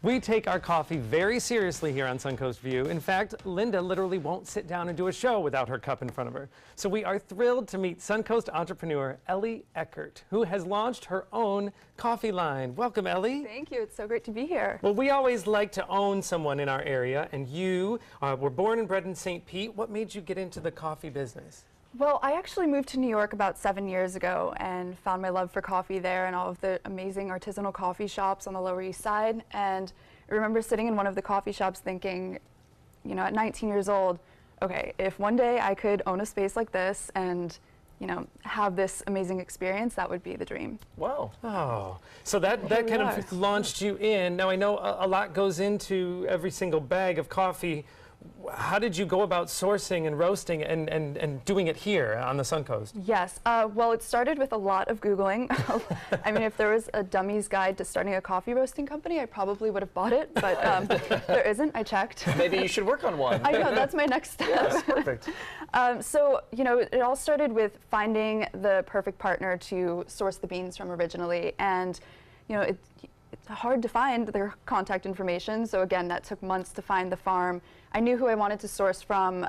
We take our coffee very seriously here on Suncoast View. In fact, Linda literally won't sit down and do a show without her cup in front of her. So we are thrilled to meet Suncoast entrepreneur Ellie Eckert, who has launched her own coffee line. Welcome, Ellie. Thank you. It's so great to be here. Well, we always like to own someone in our area, and you were born and bred in St. Pete. What made you get into the coffee business? Well, I actually moved to New York about 7 years ago and found my love for coffee there and all of the amazing artisanal coffee shops on the Lower East Side. And I remember sitting in one of the coffee shops thinking, you know, at 19 years old, okay, if one day I could own a space like this and, you know, have this amazing experience, that would be the dream. Wow. Oh, so that kind of launched you in. Now, I know a lot goes into every single bag of coffee. How did you go about sourcing and roasting and doing it here on the Suncoast? Yes, well, it started with a lot of Googling. I mean, if there was a dummy's guide to starting a coffee roasting company, I probably would have bought it, but there isn't. I checked. Maybe you should work on one. I know, that's my next step. Yes, perfect. So, you know, it all started with finding the perfect partner to source the beans from originally, and, you know, it's hard to find their contact information, so again, that took months to find the farm. I knew who I wanted to source from.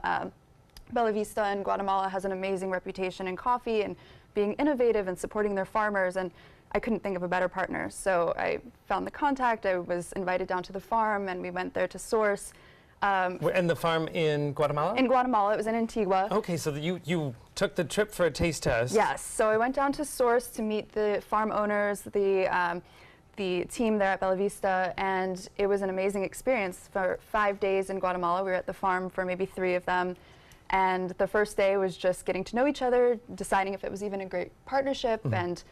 Bella Vista in Guatemala has an amazing reputation in coffee and being innovative and supporting their farmers, and I couldn't think of a better partner. So I found the contact, I was invited down to the farm, and we went there to source. And the farm in Guatemala? In Guatemala, it was in Antigua. Okay, so you took the trip for a taste test. Yes, so I went down to source to meet the farm owners, the team there at Bella Vista, and it was an amazing experience. For 5 days in Guatemala, we were at the farm for maybe 3 of them, and the first day was just getting to know each other, deciding if it was even a great partnership, and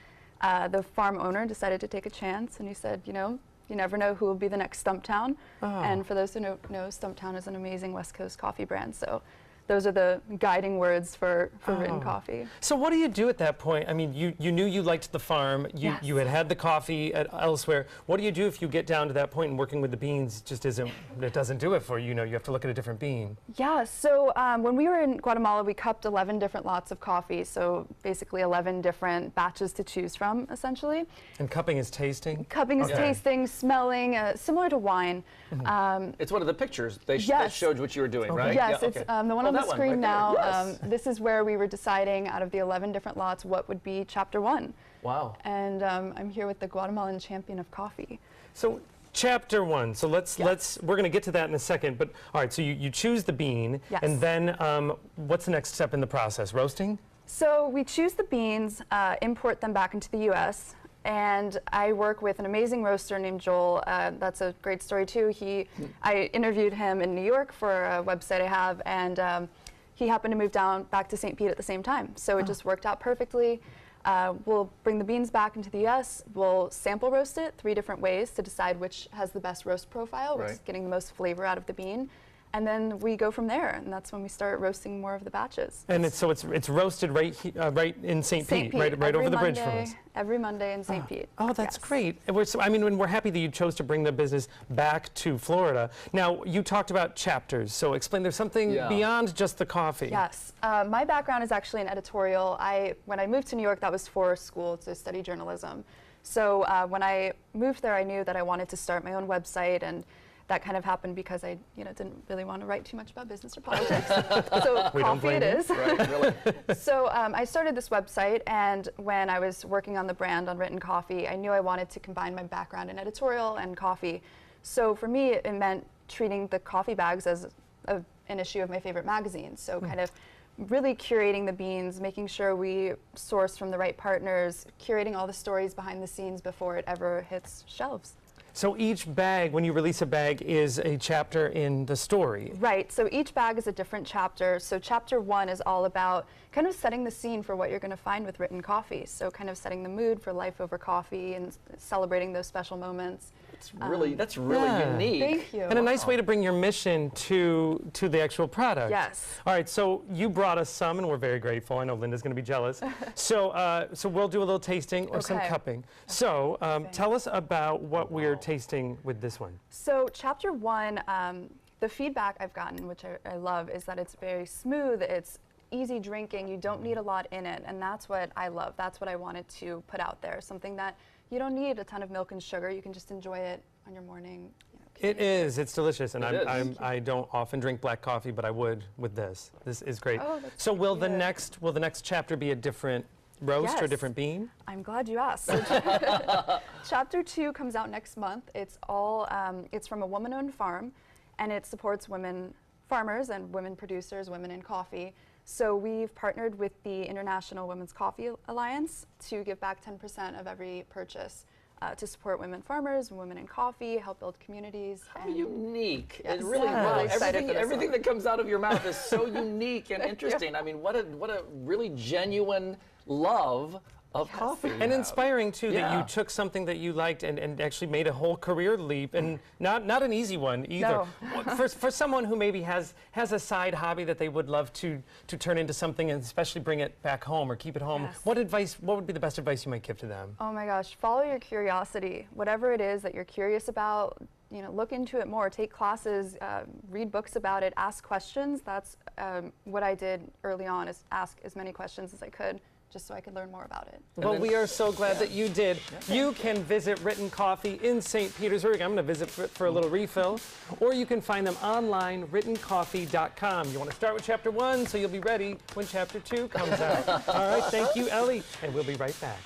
the farm owner decided to take a chance, and he said, you know, you never know who will be the next Stumptown. And for those who know, Stumptown is an amazing West Coast coffee brand, so those are the guiding words for written coffee. So what do you do at that point? I mean, you knew you liked the farm. You had the coffee elsewhere. What do you do if you get down to that point and working with the beans just isn't, it doesn't do it for you? You know, you have to look at a different bean. Yeah, so when we were in Guatemala, we cupped 11 different lots of coffee, so basically 11 different batches to choose from, essentially. And cupping is tasting? Cupping is tasting, smelling, similar to wine. It's one of the pictures. They showed what you were doing, right? Yes, Yeah, it's the one on the screen right now. Yes. This is where we were deciding out of the 11 different lots what would be chapter 1. Wow. And I'm here with the Guatemalan champion of coffee. So chapter 1. So we're going to get to that in a second. But all right, so you choose the bean, and then what's the next step in the process? Roasting? So we choose the beans, import them back into the U.S., and I work with an amazing roaster named Joel. That's a great story too. I interviewed him in New York for a website I have, and he happened to move back to St. Pete at the same time. So it just worked out perfectly. We'll bring the beans back into the US. We'll sample roast it 3 different ways to decide which has the best roast profile, which is getting the most flavor out of the bean. And then we go from there, and that's when we start roasting more of the batches. And it's roasted right in St. Pete, right over the bridge from us. Every Monday in St. Pete. Oh, that's great. I mean, we're happy that you chose to bring the business back to Florida. Now, you talked about chapters, so explain. There's something beyond just the coffee. Yes, my background is actually in editorial. When I moved to New York, that was for school to study journalism. So when I moved there, I knew that I wanted to start my own website, and that kind of happened because I, didn't really want to write too much about business or politics. So coffee it is. Right, really. So I started this website, and when I was working on the brand on Written Coffee, I knew I wanted to combine my background in editorial and coffee. So for me, it meant treating the coffee bags as an issue of my favorite magazines. So kind of really curating the beans, making sure we source from the right partners, curating all the stories behind the scenes before it ever hits shelves. So each bag, when you release a bag, is a chapter in the story. Right, so each bag is a different chapter. So chapter 1 is all about kind of setting the scene for what you're going to find with Written Coffee. So kind of setting the mood for life over coffee and celebrating those special moments. That's really unique. Thank you. And a nice way to bring your mission to the actual product. Yes. All right, so you brought us some, and we're very grateful. I know Linda's going to be jealous. So we'll do a little tasting or some cupping. So tell us about what we're tasting with this one. So chapter 1, the feedback I've gotten, which I love, is that it's very smooth. It's easy drinking. You don't need a lot in it, and that's what I love. That's what I wanted to put out there. Something that you don't need a ton of milk and sugar. You can just enjoy it on your morning It is. It's delicious, and I don't often drink black coffee, but I would with this. This is great. Oh, so will the next chapter be a different roast or a different bean? I'm glad you asked. So chapter 2 comes out next month. It's all it's from a woman-owned farm, and it supports women farmers and women producers, women in coffee. So we've partnered with the International Women's Coffee Alliance to give back 10% of every purchase to support women farmers, women in coffee, help build communities. How unique. Yes. It really, Really everything that comes out of your mouth is so unique and interesting. I mean, what a really genuine love of coffee. And inspiring too, that you took something that you liked and actually made a whole career leap, and not an easy one either. No. For someone who maybe has a side hobby that they would love to turn into something, and especially bring it back home or keep it home, what would be the best advice you might give to them? Oh my gosh, follow your curiosity. Whatever it is that you're curious about, you know, look into it more, take classes, read books about it, ask questions. That's what I did early on, is ask as many questions as I could, just so I could learn more about it. Well, we are so glad that you did. You can visit Written Coffee in St. Petersburg. I'm going to visit for a little refill. Or you can find them online, writtencoffee.com. You want to start with chapter 1 so you'll be ready when chapter 2 comes out. All right, thank you, Ellie. And we'll be right back.